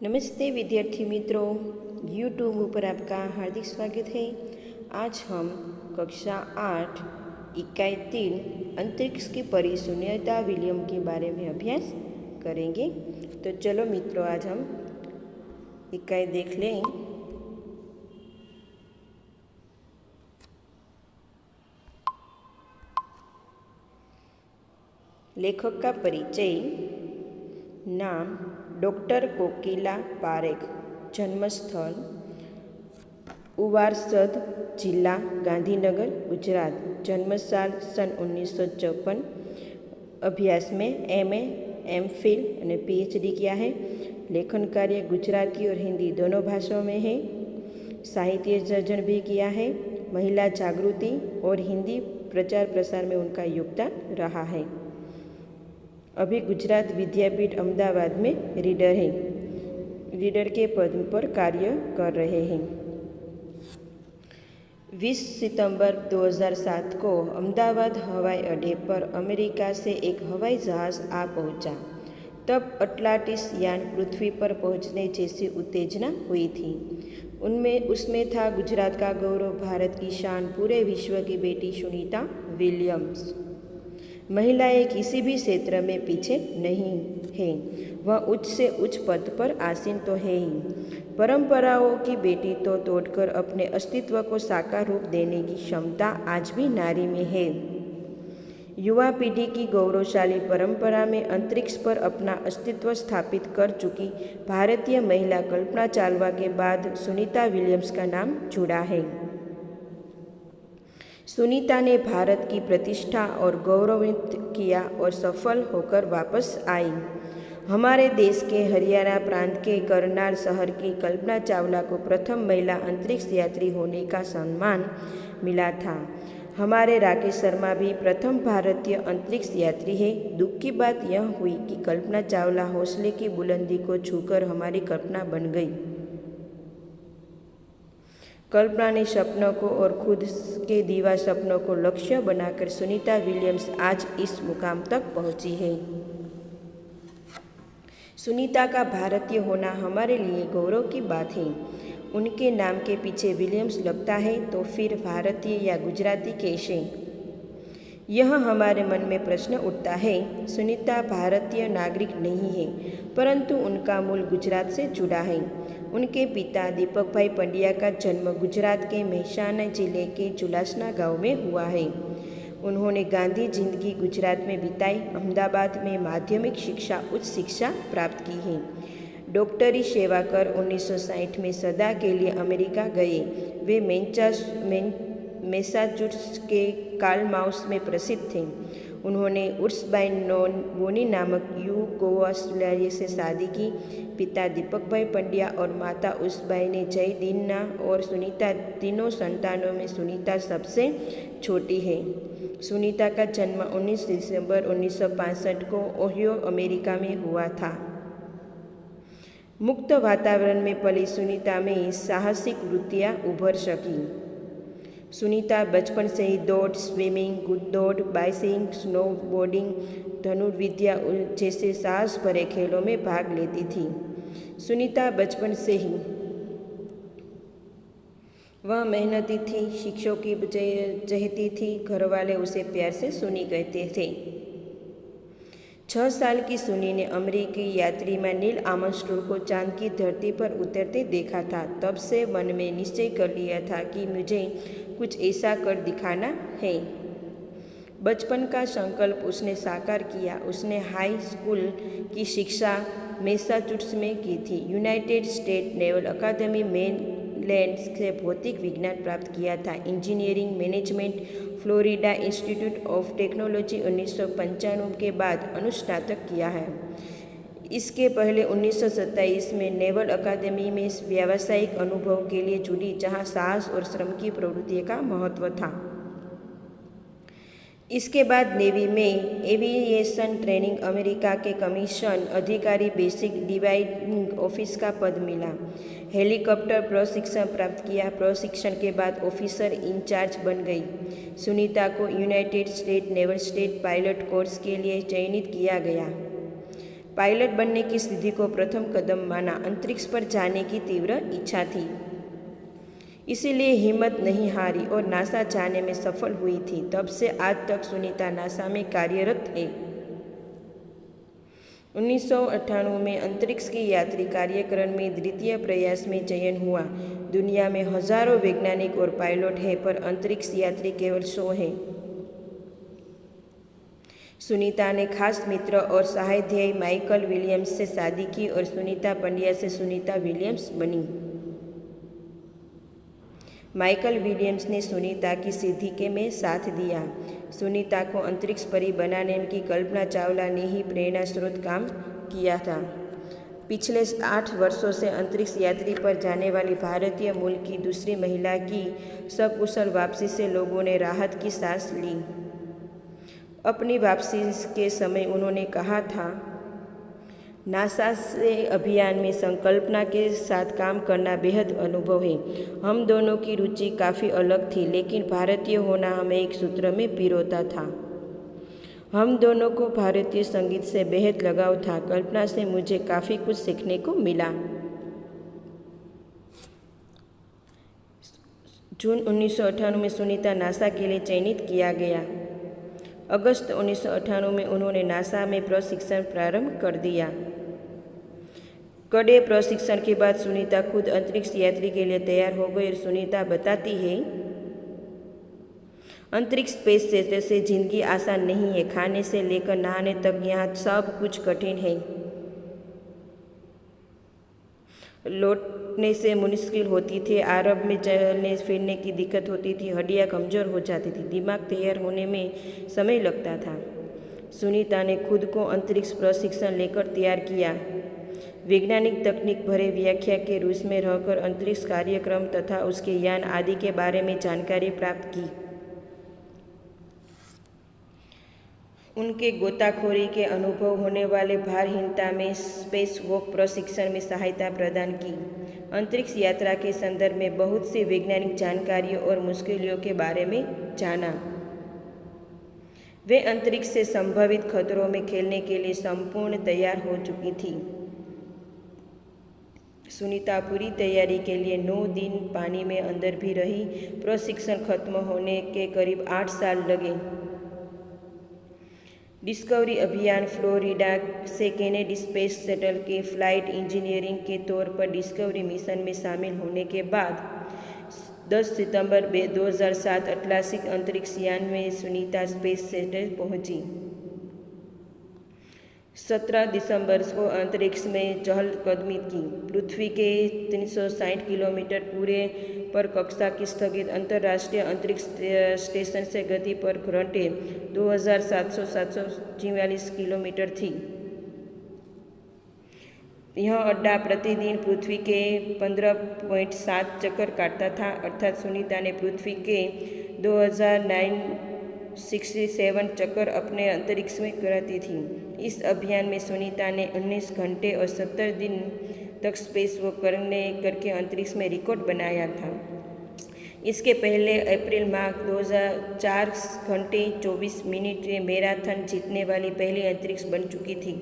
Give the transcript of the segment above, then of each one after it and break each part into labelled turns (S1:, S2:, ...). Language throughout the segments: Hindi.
S1: नमस्ते विद्यार्थी मित्रों, यूट्यूब पर आपका हार्दिक स्वागत है। आज हम कक्षा 8 इकाई 3 अंतरिक्ष की परी सुनीता विलियम के बारे में अभ्यास करेंगे। तो चलो मित्रों, आज हम इकाई देख लें। लेखक का परिचय। नाम डॉक्टर कोकिला पारेख। जन्मस्थल उवारसद जिला गांधीनगर गुजरात। जन्म साल सन 1954। अभ्यास में MA MPhil और PhD किया है। लेखन कार्य गुजराती और हिंदी दोनों भाषाओं में है। साहित्य सर्जन भी किया है। महिला जागृति और हिंदी प्रचार प्रसार में उनका योगदान रहा है। अभी गुजरात विद्यापीठ अहमदाबाद में रीडर के पद पर कार्य कर रहे हैं। 20 सितंबर 2007 को अहमदाबाद हवाई अड्डे पर अमेरिका से एक हवाई जहाज़ आ पहुंचा। तब अटलांटिस यान पृथ्वी पर पहुंचने जैसी उत्तेजना हुई थी। उसमें था गुजरात का गौरव, भारत की शान, पूरे विश्व की बेटी सुनीता विलियम्स। महिलाएं किसी भी क्षेत्र में पीछे नहीं हैं। वह उच्च से उच्च पद पर आसीन तो है ही, परंपराओं की बेटी तो तोड़कर अपने अस्तित्व को साकार रूप देने की क्षमता आज भी नारी में है। युवा पीढ़ी की गौरवशाली परंपरा में अंतरिक्ष पर अपना अस्तित्व स्थापित कर चुकी भारतीय महिला कल्पना चावला के बाद सुनीता विलियम्स का नाम जुड़ा है। सुनीता ने भारत की प्रतिष्ठा और गौरवित किया और सफल होकर वापस आई। हमारे देश के हरियाणा प्रांत के करनाल शहर की कल्पना चावला को प्रथम महिला अंतरिक्ष यात्री होने का सम्मान मिला था। हमारे राकेश शर्मा भी प्रथम भारतीय अंतरिक्ष यात्री है। दुख की बात यह हुई कि कल्पना चावला हौसले की बुलंदी को छूकर हमारी कल्पना बन गई। कल्पना ने सपनों को और खुद के दीवा सपनों को लक्ष्य बनाकर सुनीता विलियम्स आज इस मुकाम तक पहुंची है। सुनीता का भारतीय होना हमारे लिए गौरव की बात है। उनके नाम के पीछे विलियम्स लगता है तो फिर भारतीय या गुजराती कैसे? यह हमारे मन में प्रश्न उठता है। सुनीता भारतीय नागरिक नहीं है, परंतु उनका मूल गुजरात से जुड़ा है। उनके पिता दीपक भाई पंड्या का जन्म गुजरात के मेहसाणा जिले के जुलासना गांव में हुआ है। उन्होंने गांधी जिंदगी गुजरात में बिताई। अहमदाबाद में माध्यमिक शिक्षा, उच्च शिक्षा प्राप्त की है। डॉक्टरी सेवा कर 1960 में सदा के लिए अमेरिका गए। वे मैसाचुसेट्स के कार्लमाउस में प्रसिद्ध थे। उन्होंने उर्सबाइन बोनी नामक युगोस्लाविया से शादी की। पिता दीपक भाई पंड्या और माता उर्सबाई ने जय दीना और सुनीता तीनों संतानों में सुनीता सबसे छोटी है। सुनीता का जन्म 19 दिसंबर 1965 को ओहियो, अमेरिका में हुआ था। मुक्त वातावरण में पली सुनीता में साहसिक वृत्तियाँ उभर सकी। सुनीता बचपन से ही दौड़, स्विमिंग, दौड़, बाइसिंग, स्नोबोर्डिंग, धनुर्विद्या जैसे साहस भरे खेलों में भाग लेती थी। सुनीता बचपन से ही वह मेहनती थी, शिक्षकों की चहेती थी। घरवाले उसे प्यार से सुनी कहते थे। 6 साल की सुनी ने अमेरिकी यात्री में नील आर्मस्ट्रांग को चांद की धरती पर उतरते देखा था। तब से मन में निश्चय कर लिया था कि मुझे कुछ ऐसा कर दिखाना है। बचपन का संकल्प उसने साकार किया। उसने हाई स्कूल की शिक्षा मैसाचुसेट्स में की थी। यूनाइटेड स्टेट नेवल अकादमी मेरीलैंड से भौतिक विज्ञान प्राप्त किया था। Engineering management Florida institute of technology 1995 के बाद अनुस्नातक किया है। इसके पहले 1927 में नेवल अकादमी में व्यावसायिक अनुभव के लिए जुड़ी, जहां साहस और श्रम की प्रवृत्ति का महत्व था। इसके बाद नेवी में एविएशन ट्रेनिंग, अमेरिका के कमीशन अधिकारी, बेसिक डिवाइडिंग ऑफिस का पद मिला। हेलीकॉप्टर प्रशिक्षण प्राप्त किया। प्रशिक्षण के बाद ऑफिसर इंचार्ज बन गई। सुनीता को United state naval state pilot course के लिए चयनित किया गया। पायलट बनने की सिद्धि को प्रथम कदम माना। अंतरिक्ष पर जाने की तीव्र इच्छा थी, इसीलिए हिम्मत नहीं हारी और नासा जाने में सफल हुई थी। तब से आज तक सुनीता नासा में कार्यरत है। 1998 में अंतरिक्ष की यात्री कार्यक्रम में द्वितीय प्रयास में चयन हुआ। दुनिया में हजारों वैज्ञानिक और पायलट हैं, पर अंतरिक्ष यात्री केवल 100 हैं। सुनीता ने खास मित्र और सहाध्यायी माइकल विलियम्स से शादी की और सुनीता पंड्या से सुनीता विलियम्स बनी। माइकल विलियम्स ने सुनीता की सिद्धि के में साथ दिया। सुनीता को अंतरिक्ष परी बनाने की कल्पना चावला ने ही प्रेरणा स्रोत काम किया था। पिछले 8 वर्षों से अंतरिक्ष यात्री पर जाने वाली भारतीय मूल की दूसरी महिला की सकुशल वापसी से लोगों ने राहत की सांस ली। अपनी वापसी के समय उन्होंने कहा था, नासा से अभियान में संकल्पना के साथ काम करना बेहद अनुभव है। हम दोनों की रुचि काफ़ी अलग थी, लेकिन भारतीय होना हमें एक सूत्र में पिरोता था। हम दोनों को भारतीय संगीत से बेहद लगाव था। कल्पना से मुझे काफ़ी कुछ सीखने को मिला। जून 1998 में सुनीता नासा के लिए चयनित किया गया। अगस्त 1998 में उन्होंने नासा में प्रशिक्षण प्रारंभ कर दिया। कड़े प्रशिक्षण के बाद सुनीता खुद अंतरिक्ष यात्री के लिए तैयार हो गई और सुनीता बताती है, अंतरिक्ष स्पेस से जिंदगी आसान नहीं है। खाने से लेकर नहाने तक यहाँ सब कुछ कठिन है। लौटने से मुश्किल होती थी। आरब में चलने फिरने की दिक्कत होती थी। हड्डियाँ कमज़ोर हो जाती थी। दिमाग तैयार होने में समय लगता था। सुनीता ने खुद को अंतरिक्ष प्रशिक्षण लेकर तैयार किया। वैज्ञानिक तकनीक भरे व्याख्या के रूस में रहकर अंतरिक्ष कार्यक्रम तथा उसके यान आदि के बारे में जानकारी प्राप्त की। उनके गोताखोरी के अनुभव होने वाले भारहीनता में स्पेस वॉक प्रशिक्षण में सहायता प्रदान की। अंतरिक्ष यात्रा के संदर्भ में बहुत सी वैज्ञानिक जानकारियों और मुश्किलों के बारे में जाना। वे अंतरिक्ष से संभावित खतरों में खेलने के लिए संपूर्ण तैयार हो चुकी थी। सुनीता पूरी तैयारी के लिए 9 दिन पानी में अंदर भी रही। प्रशिक्षण खत्म होने के करीब 8 साल लगे। डिस्कवरी अभियान फ्लोरिडा से केनेडी स्पेस शटल के फ्लाइट इंजीनियरिंग के तौर पर डिस्कवरी मिशन में शामिल होने के बाद 10 सितंबर 2007 अटलांटिक अंतरिक्ष यान में सुनीता स्पेस शटल पहुंची। 17 दिसंबर को अंतरिक्ष में चहलकदमी की। पृथ्वी के 360 किलोमीटर पूरे पर कक्षा की स्थगित अंतर्राष्ट्रीय अंतरिक्ष स्टेशन से गति पर घंटे 2744 किलोमीटर थी। यह अड्डा प्रतिदिन पृथ्वी के 15.7 चक्कर काटता था, अर्थात सुनीता ने पृथ्वी के 2967 चक्कर अपने अंतरिक्ष में कराती थी। इस अभियान में सुनीता ने 19 घंटे और 70 दिन तक स्पेस वॉक करके अंतरिक्ष में रिकॉर्ड बनाया था। इसके पहले अप्रैल माह 2004 घंटे 24 मिनट में मैराथन जीतने वाली पहली अंतरिक्ष बन चुकी थी।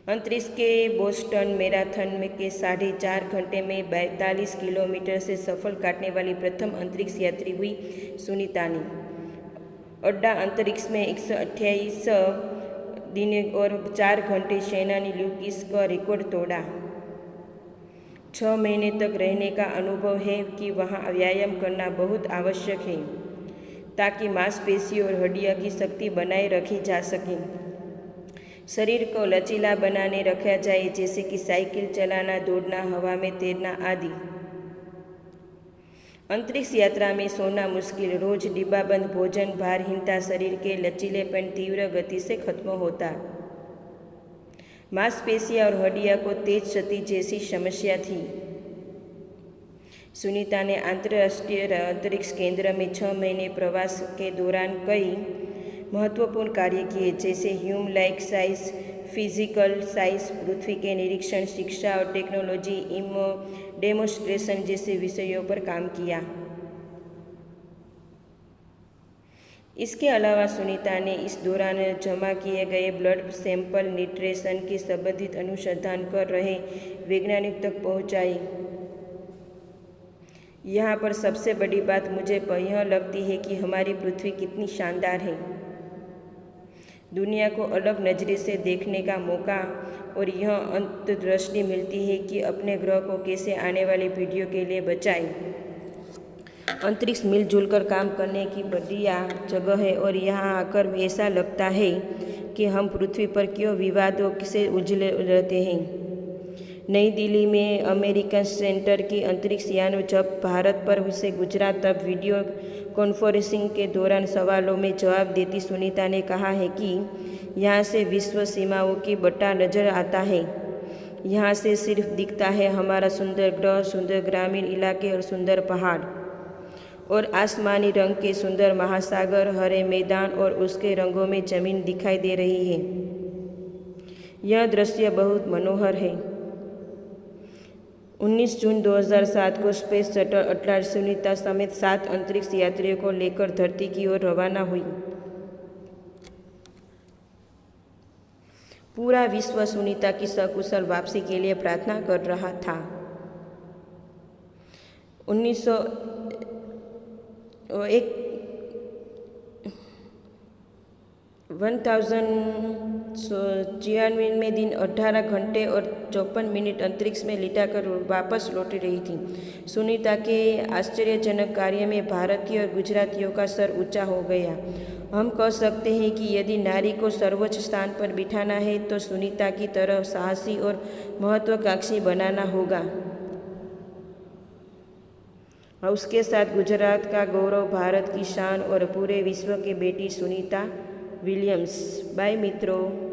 S1: अंतरिक्ष के बोस्टन मैराथन में के 4.5 घंटे में 42 किलोमीटर से सफल काटने वाली प्रथम अंतरिक्ष यात्री हुई सुनीता ने। अड्डा अंतरिक्ष में 128 दिन और 4 घंटे शैनानी ल्यूकिस का रिकॉर्ड तोड़ा। 6 महीने तक रहने का अनुभव है कि वहाँ व्यायाम करना बहुत आवश्यक है ताकि मांसपेशियों और हड्डियों की शक्ति बनाए रखी जा सके। शरीर को लचीला बनाने रखा जाए, जैसे कि साइकिल चलाना, दौड़ना, हवा में तैरना आदि। अंतरिक्ष यात्रा में सोना मुश्किल, रोज डिब्बाबंद भोजन, भारहीनता, शरीर के लचीलेपन तीव्र गति से खत्म होता, मांसपेशियां और हड्डियों को तेज क्षति जैसी समस्या थी। सुनीता ने अंतर्राष्ट्रीय अंतरिक्ष केंद्र में 6 महीने प्रवास के दौरान कई महत्वपूर्ण कार्य किए, जैसे human life science, physical science, पृथ्वी के निरीक्षण, शिक्षा और टेक्नोलॉजी, डेमोन्स्ट्रेशन जैसे विषयों पर काम किया। इसके अलावा सुनीता ने इस दौरान जमा किए गए ब्लड सैंपल न्यूट्रिशन के संबंधित अनुसंधान कर रहे वैज्ञानिक तक पहुंचाई। यहाँ पर सबसे बड़ी बात मुझे यह लगती है कि हमारी पृथ्वी कितनी शानदार है। दुनिया को अलग नज़रिए से देखने का मौका और यह अंतर्दृष्टि मिलती है कि अपने ग्रह को कैसे आने वाली पीढ़ियों के लिए बचाएं। अंतरिक्ष मिलजुल कर काम करने की बढ़िया जगह है और यहाँ आकर ऐसा लगता है कि हम पृथ्वी पर क्यों विवादों से उलझे रहते हैं। नई दिल्ली में अमेरिकन सेंटर की अंतरिक्ष यान जब भारत पर से गुजरा तब वीडियो कॉन्फ्रेंसिंग के दौरान सवालों में जवाब देती सुनीता ने कहा है कि यहाँ से विश्व सीमाओं की बट्टा नजर आता है। यहाँ से सिर्फ दिखता है हमारा सुंदर ग्रह, सुंदर ग्रामीण इलाके और सुंदर पहाड़ और आसमानी रंग के सुंदर महासागर, हरे मैदान और उसके रंगों में जमीन दिखाई दे रही है। यह दृश्य बहुत मनोहर है। 19 जून 2007 को स्पेस शटल अटलास सुनीता समेत 7 अंतरिक्ष यात्रियों को लेकर धरती की ओर रवाना हुई। पूरा विश्व सुनीता की सकुशल वापसी के लिए प्रार्थना कर रहा था। 1993 में दिन 18 घंटे और 54 मिनट अंतरिक्ष में लिटाकर वापस लौट रही थी। सुनीता के आश्चर्यजनक कार्य में भारतीय और गुजरातियों का सर ऊंचा हो गया। हम कह सकते हैं कि यदि नारी को सर्वोच्च स्थान पर बिठाना है तो सुनीता की तरह साहसी और महत्वाकांक्षी बनाना होगा। उसके साथ गुजरात का गौरव, भारत की शान और पूरे विश्व की बेटी सुनीता विलियम्स। बाय मित्रों।